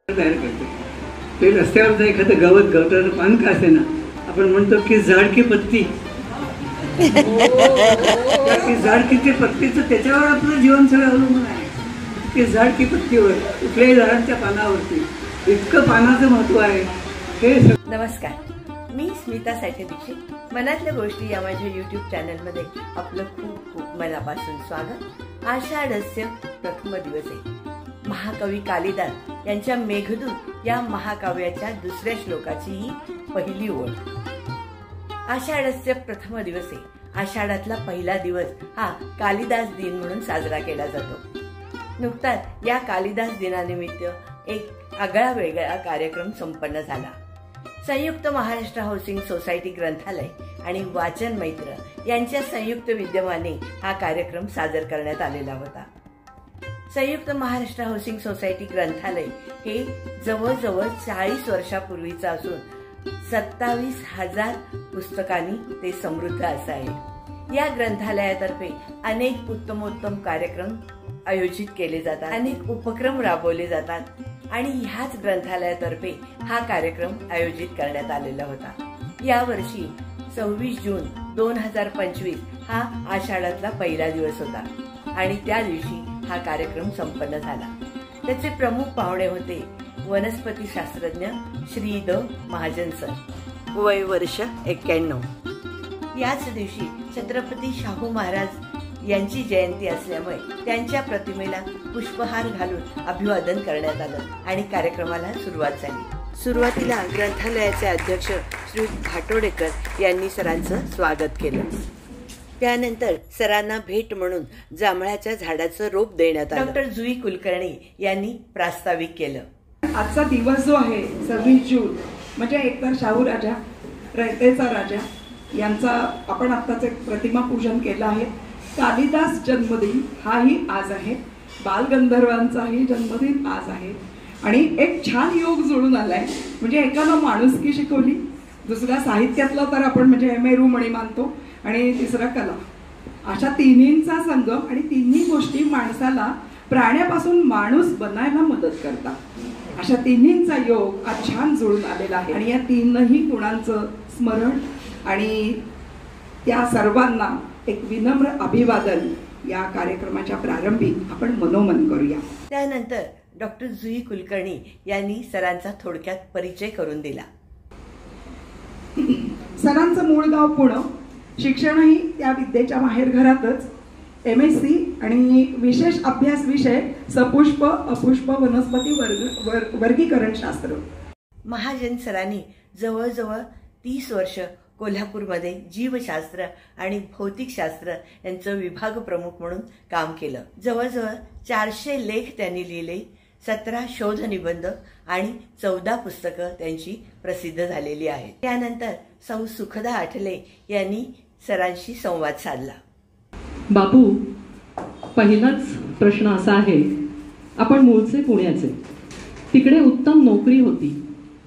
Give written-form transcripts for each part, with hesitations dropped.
तयार करतो. ते रस्त्यावरचं एखादं गवताचं पान का असे ना, आपण म्हणतो की झाड की पत्ती, की झाड की पत्तीचं त्याच्यावर आपलं जीवन सगळं अवलंबून आहे. की झाड की पत्तीवर, कुठल्याही झाडांच्या पानावरती इतकं पानाचं महत्व आहे. हे नमस्कार, मी स्मिता साठे दीक्षित. मनातल्या गोष्टी या माझ्या YouTube चॅनलमध्ये आपलं खूप खूप मनापासून स्वागत. आषाढस्य प्रथम दिवस आहे. महाकवी कालिदास यांच्या मेघदूत या महाकाव्याच्या दुसऱ्या श्लोकाची ही पहिली ओळ. आषाढस्य प्रथम दिवस आहे. आषाढातला पहिला दिवस हा कालिदास दिन म्हणून साजरा केला जातो. नुकताच या कालिदास दिनानिमित्त एक आगळा वेगळा कार्यक्रम संपन्न झाला. संयुक्त महाराष्ट्र हाऊसिंग सोसायटी ग्रंथालय आणि वाचन मैत्र यांच्या संयुक्त विद्यमाने हा कार्यक्रम सादर करण्यात आलेला होता. संयुक्त महाराष्ट्र हाऊसिंग सोसायटी ग्रंथालय हे जवळजवळ 40 वर्षापूर्वीचं असून 27,000 पुस्तकांनी ते समृद्ध असं आहे. या ग्रंथालयातर्फे अनेक उत्तमोत्तम कार्यक्रम आयोजित केले जातात, अनेक उपक्रम राबवले जातात आणि ह्याच ग्रंथालयातर्फे हा कार्यक्रम आयोजित करण्यात आलेला होता. यावर्षी 26 जून 2025 हा आषाढातला पहिला दिवस होता आणि त्या दिवशी हा कार्यक्रम संपन्न झाला. त्याचे प्रमुख पाहुणे होते वनस्पती शास्त्रज्ञ श्री द महाजन सर, वय वर्ष 91. याच दिवशी छत्रपती शाहू महाराज यांची जयंती असल्यामुळे त्यांच्या प्रतिमेला पुष्पहार घालून अभिवादन करण्यात आलं आणि कार्यक्रमाला सुरुवात झाली. सुरुवातीला ग्रंथालयाचे अध्यक्ष श्री घाटोडेकर यांनी सरांचं स्वागत केलं. त्यानंतर सरांना भेट म्हणून जांभळाच्या झाडाचं रोप देण्यात आलं. डॉक्टर जुई कुलकर्णी यांनी प्रास्ताविक केलं. आजचा दिवस जो आहे 26 जून म्हणजे एकतर शाहू राजा, रयतेचा राजा यांचा आपण आत्ताच एक प्रतिमा पूजन केलं आहे. कालिदास जन्मदिन हाही आज आहे. बालगंधर्वांचाही जन्मदिन आज आहे आणि एक छान योग जुळून आलाय. म्हणजे एकानं माणुसकी शिकवली, दुसरा साहित्यातला तर आपण म्हणजे मेरू म्हणी मानतो आणि तिसरा कला. अशा तिन्हींचा संगम आणि तिन्ही गोष्टी माणसाला प्राण्यापासून माणूस बनायला मदत करतात. अशा तिन्हींचा योग आज छान जुळून आलेला आहे आणि या तीनही गुणांचं स्मरण आणि त्या सर्वांना एक विनम्र अभिवादन या कार्यक्रमाच्या प्रारंभी आपण मनोमन करूया. त्यानंतर डॉक्टर जुई कुलकर्णी यांनी सरांचा थोडक्यात परिचय करून दिला. सरांचं मूळ गाव पुणे, शिक्षणही त्या विद्येच्या माहेरघरातच. MSc आणि विशेष अभ्यास विषय सपुष्प अपुष्प वनस्पती वर्गीकरण शास्त्र. महाजन सरांनी जवळजवळ 30 वर्ष कोल्हापूरमध्ये जीवशास्त्र आणि भौतिकशास्त्र यांचं विभाग प्रमुख म्हणून काम केलं. जवळजवळ 400 लेख त्यांनी लिहिले, 17 शोध निबंध आणि 14 पुस्तकं त्यांची प्रसिद्ध झालेली आहेत. त्यानंतर सौ सुखदा आठले यांनी सरांशी संवाद साधला. बापू, पहिलाच प्रश्न असा आहे, आपण मूळचे पुण्याचे, तिकडे उत्तम नोकरी होती,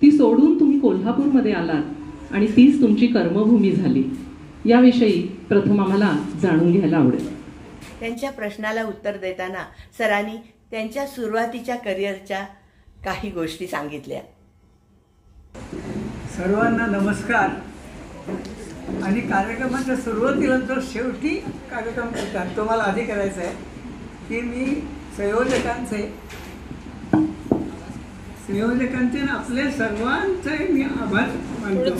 ती सोडून तुम्ही कोल्हापूरमध्ये आलात आणि तीच तुमची कर्मभूमी झाली. याविषयी प्रथम आम्हाला जाणून घ्यायला आवडेल. त्यांच्या प्रश्नाला उत्तर देताना सरांनी त्यांच्या सुरुवातीच्या करिअरच्या काही गोष्टी सांगितल्या. सर्वांना नमस्कार. आणि कार्यक्रमाच्या सुरुवातीला जो शेवटी कार्यक्रम करतात तो मला आधी करायचा आहे की मी संयोजकांचे ना आपले सर्वांचे मी आभार मानतो.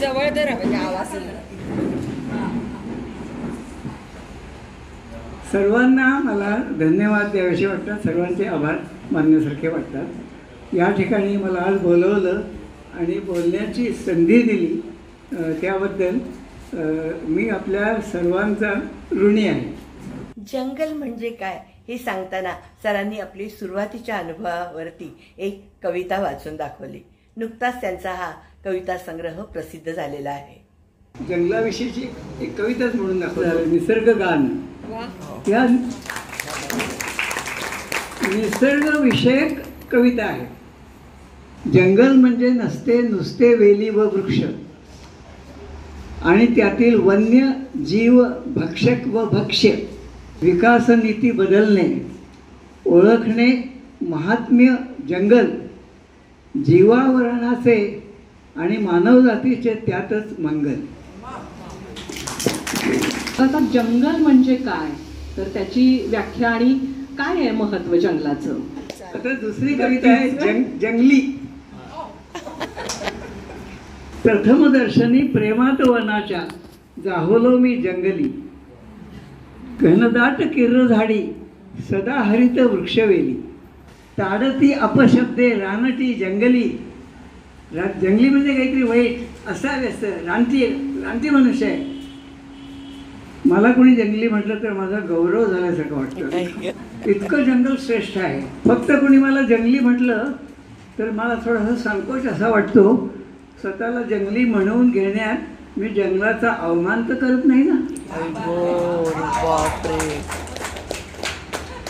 सर्वांना मला धन्यवाद द्यावेसे वाटतात, सर्वांचे आभार मानण्यासारखे वाटतात. या ठिकाणी मला आज बोलवलं आणि बोलण्याची संधी दिली त्याबद्दल मी आपल्या सर्वांचा ऋणी आहे. जंगल म्हणजे काय हे सांगताना सरांनी आपली सुरुवातीच्या अनुभवावरती एक कविता वाचून दाखवली. नुकताच त्यांचा हा कविता संग्रह प्रसिद्ध झालेला आहे. जंगलाविषयीची एक कविताच म्हणून दाखवली. निसर्ग गान या निसर्ग विषयक कविता आहे. जंगल म्हणजे नसते नुसते वेली व वृक्ष आणि त्यातील वन्य जीव भक्षक व भक्ष्य, विकास नीती बदलणे, ओळखणे महात्म्य जंगल जीवावरणाचे आणि मानवजातीचे त्यातच मंगल. आता जंगल म्हणजे काय, तर त्याची व्याख्या आणि काय आहे महत्व जंगलाचं. आता दुसरी कविता आहे जंगली. प्रथमदर्शनी प्रेमात वनाच्या जाहोलो मी जंगली. घनदाट किर्र झाडी सदा हरित वृक्षवेली. ताडती अपशब्दे रानटी जंगली. जंगली म्हणजे काहीतरी वाईट असावे असतं. रानटी मनुष्य आहे. मला कोणी जंगली म्हटलं तर माझा गौरव झाल्यासारखं वाटतं. इतकं जंगल श्रेष्ठ आहे. फक्त कोणी मला जंगली म्हटलं तर मला थोडासा संकोच असा वाटतो. स्वतःला जंगली म्हणवून घेण्यात मी जंगलाचा अवमान तर करत नाही ना.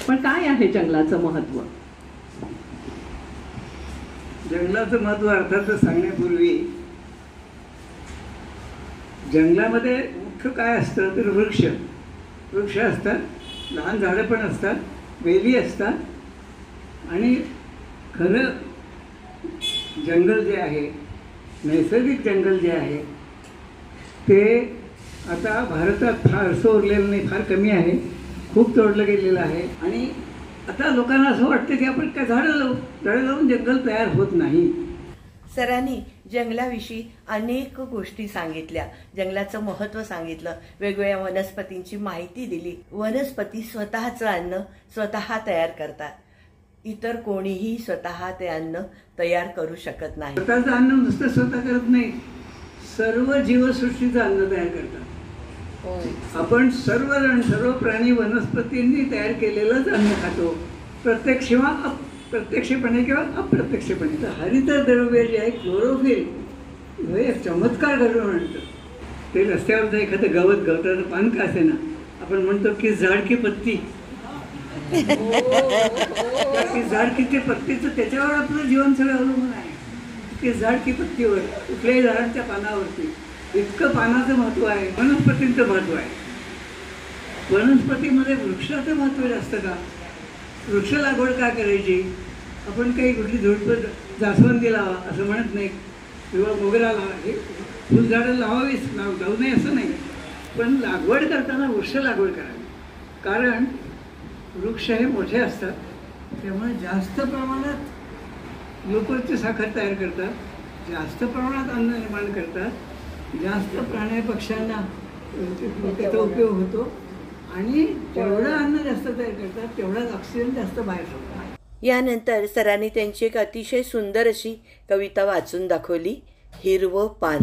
पण काय आहे जंगलाचं महत्व. जंगलाचं महत्व अर्थातच सांगण्यापूर्वी जंगलामध्ये मुख्य काय असतं तर वृक्ष असतात, लहान झाडं पण असतात, वेली असतात. आणि खरं जंगल जे आहे, नैसर्गिक जंगल जे आहे ते आता भारतात फारसं उरलेलं नाही, फार कमी आहे. खूप तोडलं गेलेलं आहे. आणि आता लोकांना असं वाटतं की आपण काय झाडं लावून जंगल तयार होत नाही. सरांनी जंगलाविषयी अनेक गोष्टी सांगितल्या, जंगलाचं महत्त्व सांगितलं, वेगवेगळ्या वनस्पतींची माहिती दिली. वनस्पती स्वतःचं अन्न स्वतः तयार करतात. इतर कोणीही स्वतः ते अन्न तयार करू शकत नाही. स्वतःचं अन्न नुसतं स्वतः करत नाही, सर्व जीवसृष्टीचं अन्न तयार करतात. आपण सर्व प्राणी वनस्पतींनी तयार केलेलंच अन्न खातो, प्रत्यक्षपणे किंवा अप्रत्यक्षपणे. तर हरित द्रव्य जे आहे क्लोरोफिल हे एक चमत्कार घडवून आणतं. ते रस्त्यावरचं एखादं गवताचं पान का असे ना, आपण म्हणतो की झाड की पत्ती. झाड की ते पत्तीचं त्याच्यावर आपलं जीवन सगळं अवलंबून आहे. की झाड की पत्तीवर, कुठल्याही झाडांच्या पानावरती इतकं पानाचं महत्त्व आहे. वनस्पतींचं महत्त्व आहे. वनस्पतीमध्ये वृक्षाचं महत्त्व जास्त का. वृक्ष लागवड का करायची. आपण काही कुठली झुडपं जास्वंदी लावा असं म्हणत नाही, किंवा मोगरा लावा. हे फुलझाडं लावावीच, लावू नये असं नाही, पण लागवड करताना वृक्ष लागवड करावी. कारण वृक्ष हे मोठे असतात, त्यामुळे जास्त प्रमाणात ग्लुकोजची साखर तयार करतात, जास्त प्रमाणात अन्न निर्माण करतात, जास्त प्राणी पक्ष्यांना त्याचा उपयोग होतो. आणि जेवढं अन्न जास्त तयार करतात तेवढाच ऑक्सिजन जास्त बाहेर सोडतात. यानंतर सरांनी त्यांची एक अतिशय सुंदर अशी कविता वाचून दाखवली, हिरवं पान.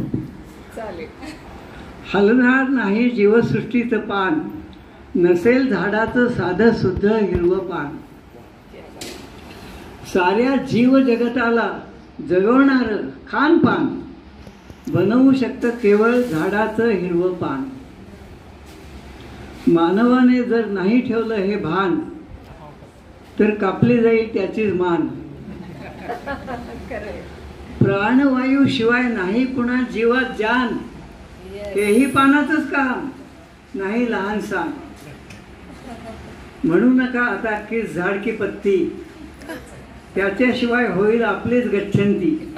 हलणार नाही जीवसृष्टीचं पान, नसेल झाडाचं साधं सुद्ध हिरवं पान. साऱ्या जीव जगताला जगवणारं खानपान बनवू शकतं केवळ झाडाचं हिरवं पान. मानवाने जर नाही ठेवलं हे भान तर कापली जाईल त्याचीच मान. प्राणवायू शिवाय नाही कुणा जीवात जान, हेही पानाचंच काम नाही लहान सान. म्हणू नका आता की झाड की पत्ती, त्याच्याशिवाय होईल आपलीच गच्छंती.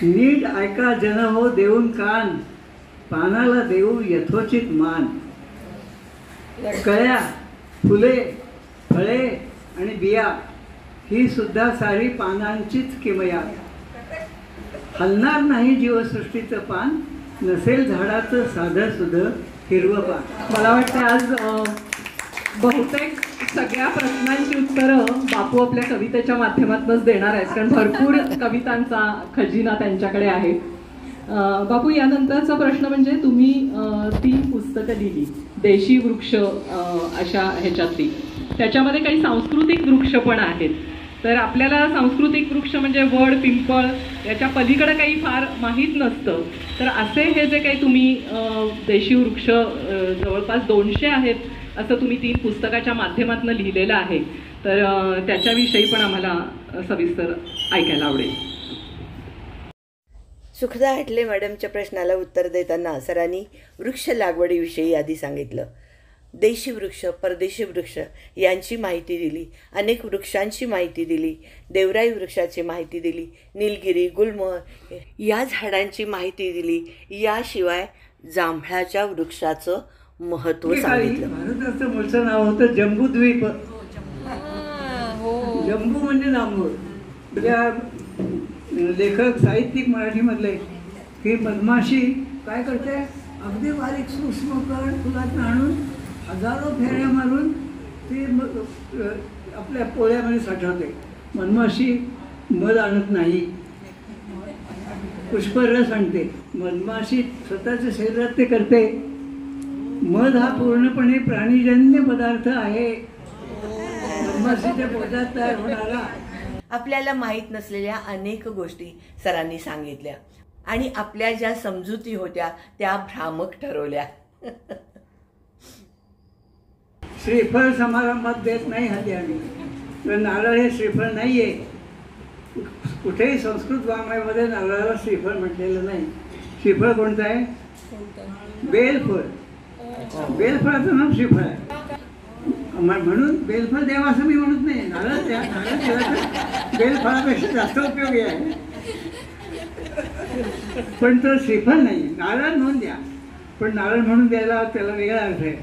नीट ऐका जन हो देऊन कान, पानाला देऊ यथोचित मान. कळ्या, फुले, फळे आणि बिया ही सुद्धा सारी पानांचीच किमया. हलणार नाही जीवसृष्टीचं पान, नसेल झाडाचं साधं सुधं हिरवं पान. मला वाटतं आज बहुतेक सगळ्या प्रश्नांची उत्तरं बापू आपल्या कवितेच्या माध्यमातूनच देणार आहेत, कारण भरपूर कवितांचा खजिना त्यांच्याकडे आहे. बापू, यानंतरचा प्रश्न म्हणजे तुम्ही 3 पुस्तकं लिहिली, देशी वृक्ष अशा ह्याच्यातली. त्याच्यामध्ये काही सांस्कृतिक वृक्ष पण आहेत. तर आपल्याला सांस्कृतिक वृक्ष म्हणजे वड, पिंपळ याच्या पलीकडे काही फार माहीत नसतं. तर असे हे जे काही तुम्ही देशी वृक्ष जवळपास 200 आहेत असं तुम्ही 3 पुस्तकाच्या माध्यमातून लिहिलेलं आहे. तर त्याच्याविषयी पण आम्हाला सविस्तर ऐकायला आवडेल. सुखदा हटले मॅडमच्या प्रश्नाला उत्तर देताना सरांनी वृक्ष लागवडीविषयी आधी सांगितलं. देशी वृक्ष परदेशी वृक्ष यांची माहिती दिली, अनेक वृक्षांची माहिती दिली, देवराई वृक्षाची माहिती दिली, निलगिरी गुलमोहर या झाडांची माहिती दिली. याशिवाय जांभळाच्या वृक्षाचं महत्त्व सांगितलं. भारताचं मूळचं नाव होतं जम्बूद्वीप. जम्बू म्हणजे जांभूळ. त्या लेखक साहित्यिक मराठीमधले की मधमाशी काय करते, अगदी बारीक सूक्ष्म कण फुलात आणून हजारो फेऱ्या मारून ती आपल्या पोळ्यामध्ये साठवते. मधमाशी मध आणत नाही, पुष्परस आणते. मधमाशी स्वतःच्या शरीरात ते करते. मध हा पूर्णपणे प्राणीजन्य पदार्थ आहे, मधमाशीच्या पोटात तयार होणारा. आपल्याला माहीत नसलेल्या अनेक गोष्टी सरांनी सांगितल्या आणि आपल्या ज्या समजुती होत्या त्या भ्रामक ठरवल्या. श्रीफळ समारंभात देत नाही हल्ली आम्ही. तर नारळ हे श्रीफळ नाही आहे. कुठेही संस्कृत वाङ्मयामध्ये नारळाला श्रीफळ म्हटलेलं नाही. श्रीफळ कोणतं आहे? बेलफळ. बेलफळाचं नाव श्रीफळ आहे. म्हणून बेलफळ द्यावं असं मी म्हणत नाही. नारळ द्या, नारळ दिला बेलफळापेक्षा जास्त उपयोगी आहे, पण तो श्रीफळ नाही. नारळ म्हणून द्या, पण नारळ म्हणून द्यायला त्याला वेगळा अर्थ आहे.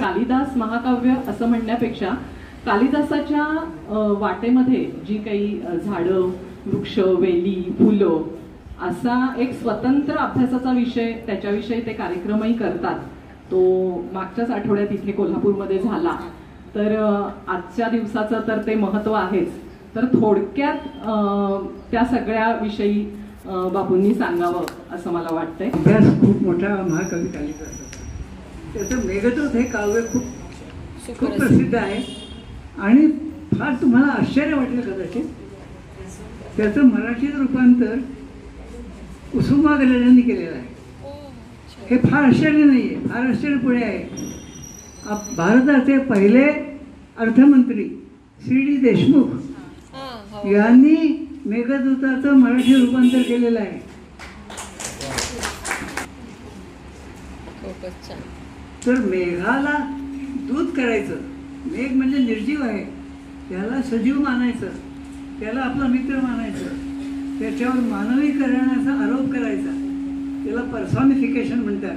कालिदास महाकाव्य असं म्हणण्यापेक्षा कालिदासाच्या वाटेमध्ये जी काही झाडं वृक्ष वेली फुलं असा एक स्वतंत्र अभ्यासाचा विषय त्याच्याविषयी ते कार्यक्रमही करतात. तो मागच्याच आठवड्यात इथे कोल्हापूरमध्ये झाला. तर आजच्या दिवसाचं तर ते महत्त्व आहेच. तर थोडक्यात त्या सगळ्या विषयी बापूंनी सांगावं असं मला वाटतंय. अभ्यास खूप मोठा महाकवी कालिदासाचा. त्याचं मेघदूत हे काव्य खूप प्रसिद्ध आहे आणि फार तुम्हाला आश्चर्य वाटलं कदाचित. त्याचं मराठीत रूपांतर कुसुमाग्रजांनी केलेलं आहे. हे फार आश्चर्य नाही आहे, फार आश्चर्य पुढे आहे. भारताचे पहिले अर्थमंत्री C.D. देशमुख यांनी मेघदूताचं मराठी रूपांतर केलेलं आहे. तर मेघाला दूत करायचं. मेघ म्हणजे निर्जीव आहे, त्याला सजीव मानायचं, त्याला आपला मित्र मानायचं, त्याच्यावर मानवीकरणाचा आरोप करायचा, त्याला पर्सॉनिफिकेशन म्हणतात.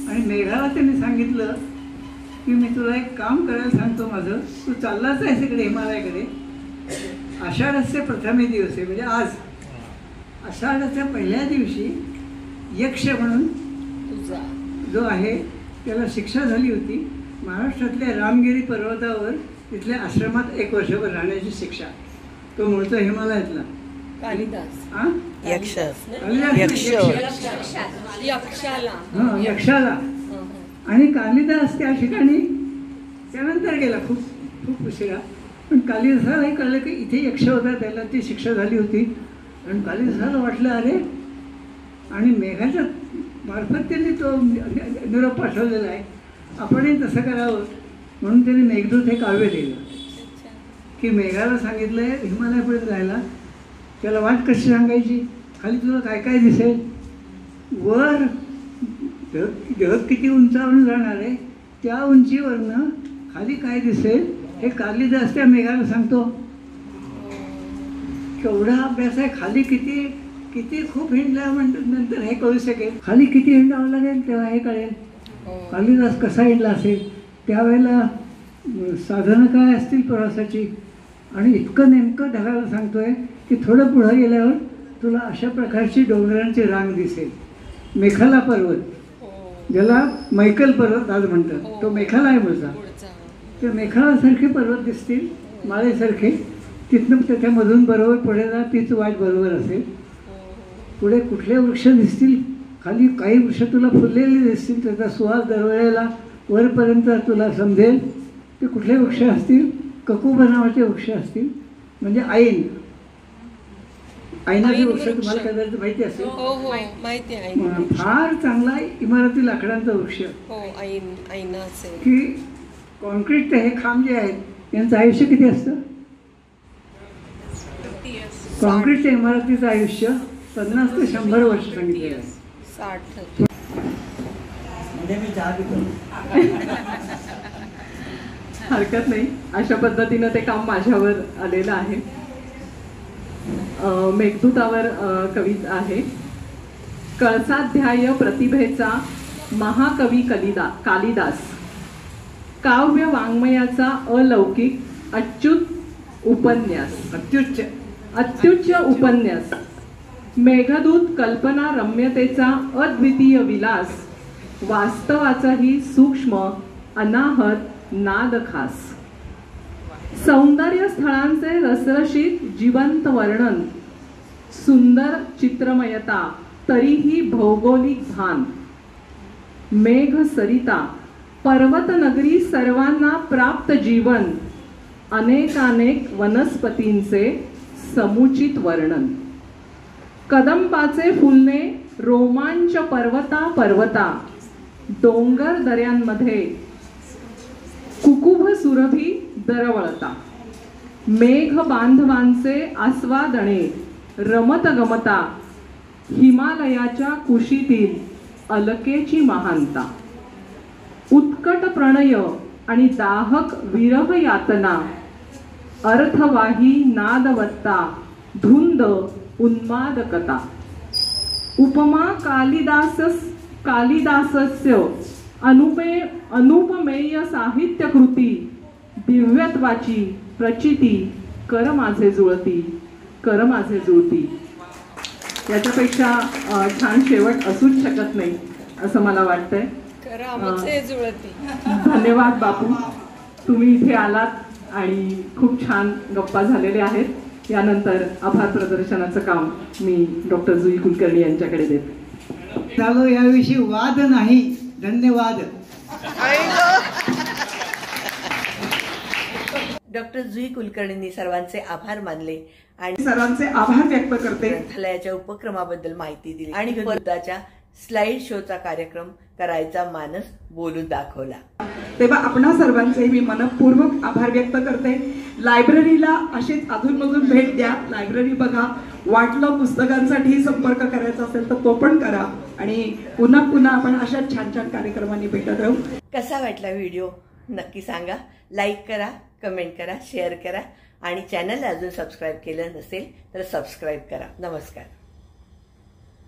आणि मेघाला त्यांनी सांगितलं की मी तुला एक काम करायला सांगतो माझं, तू चाललाच आहेस इकडे हिमालयाकडे. आषाढस्य प्रथमे दिवसे म्हणजे आज आषाढाच्या पहिल्या दिवशी यक्ष म्हणून जो आहे त्याला शिक्षा झाली होती महाराष्ट्रातल्या रामगिरी पर्वतावर. तिथल्या आश्रमात 1 वर्षभर राहण्याची शिक्षा. तो मूळचा हिमालयातला यक्षाला. आणि कालिदास त्या ठिकाणी त्यानंतर गेला खूप खूप उशिरा. पण कालिदासालाही कळलं की इथे यक्ष होता, त्याला ती शिक्षा झाली होती. आणि कालिदासाला वाटलं अरे, आणि मेघाच्या मार्फत त्यांनी तो निरोप पाठवलेला आहे, आपणही तसं करावं. म्हणून त्यांनी मेघदूत हे काव्य लिहिलं की मेघाला सांगितलं आहे हिमालयापुढे जायला. त्याला वाट कशी सांगायची, खाली तुला काय काय दिसेल, वर जग किती उंचावरून जाणार आहे, त्या उंचीवरनं खाली काय दिसेल हे कालिदास त्या मेघाला सांगतो. केवढा अभ्यास आहे. खाली किती किती खूप हिंडला नंतर हे कळू शकेल. खाली किती हिंडावं लागेल तेव्हा हे कळेल कालिदास कसा हिंडला असेल, त्यावेळेला साधनं काय असतील प्रवासाची. आणि इतकं नेमकं ढगाला सांगतोय की थोडं पुढं गेल्यावर तुला अशा प्रकारची डोंगरांची रांग दिसेल. मेखाला पर्वत, ज्याला मैकल पर्वत आज म्हणतात, तो मेखाला आहे मूळचा. ते मेखालासारखे पर्वत दिसतील, माळेसारखे. तिथनं त्याच्यामधून बरोबर पुढे जा, तीच वाट बरोबर असेल. पुढे कुठले वृक्ष दिसतील, खाली काही वृक्ष तुला फुललेले दिसतील, त्याचा सुवास दरवेळेला वरपर्यंत तुला समजेल. ते कुठले वृक्ष असतील, ककुबा नावाचे वृक्ष असतील, म्हणजे ऐन. ऐनाचे वृक्ष तुम्हाला कदाचित माहिती असेल. फार चांगला इमारती लाकडांचा वृक्ष की कॉन्क्रीट. हे खांब जे आहेत यांचं आयुष्य किती असतं, कॉन्क्रीटच्या इमारतीचं आयुष्य 50 ते 100 वर्ष सांगितलेलं आहे. 60 म्हणजे मी चहा पितो. हरकत नाही. अशा पद्धतीनं ते काम माझ्यावर आलेलं आहे. मेघदूतावर कविता आहे. कळसाध्याय प्रतिभेचा महाकवी कालिदास, काव्य वाङ्मयाचा अलौकिक अच्युत उपन्यास, अत्युच्च उपन्यास, मेघदूत कल्पना रम्यतेचा अद्वितीय विलास, वास्तवाचाही सूक्ष्म अनाहत नाद खास, सौंदर्य स्थळांचे रसरशीत जिवंत वर्णन, सुंदर चित्रमयता तरीही भौगोलिक भान, मेघ सरिता पर्वत नगरी सर्वांना प्राप्त जीवन, अनेकानेक वनस्पतींचे समुचित वर्णन, कदंबाचे फुलणे रोमांच पर्वता पर्वता, डोंगर दऱ्यांमध्ये कुकुभ सुरभी दरवळता, मेघ बांधवांचे आस्वादने रमत गमता, हिमालयाच्या कुशीतील अलकेची महानता, उत्कट प्रणय आणि दाहक विरह यातना, अर्थवाही नादवत्ता धुंद उन्मादकता, उपमा कालिदासस्य अनुपमेय साहित्य कृती, दिव्यत्वाची प्रचिती कर माझे जुळती, कर माझे जुळती. याच्यापेक्षा छान शेवट असूच शकत नाही असं मला वाटतंय. धन्यवाद बापू, तुम्ही इथे आलात आणि खूप छान गप्पा झालेले आहेत. यानंतर आभार प्रदर्शनाचं काम मी डॉक्टर जुई कुलकर्णी यांच्याकडे देते. झालो याविषयी वाद नाही. धन्यवाद. डॉक्टर जुई कुलकर्णींनी सर्वांचे आभार मानले आणि सर्वांचे आभार व्यक्त करते. ग्रंथालयाच्या उपक्रमाबद्दल माहिती दिली आणि बुद्धाच्या स्लाइड शोचा कार्यक्रम करायचा मानस बोलून दाखवला. तेव्हा आपणा सर्वांचे मी मनपूर्वक आभार व्यक्त करते. लायब्ररीला अशीच अधूनमधून भेट द्या, लायब्ररी बघा. वाटलं पुस्तकांसाठी संपर्क करायचा असेल तर तो पण करा आणि पुन्हा पुन्हा आपण अशा छान छान कार्यक्रमांनी भेटत राहू. कसा वाटला व्हिडिओ नक्की सांगा. लाईक करा, कमेंट करा, शेअर करा आणि चॅनलला अजून सबस्क्राईब केलं नसेल तर सबस्क्राईब करा. नमस्कार.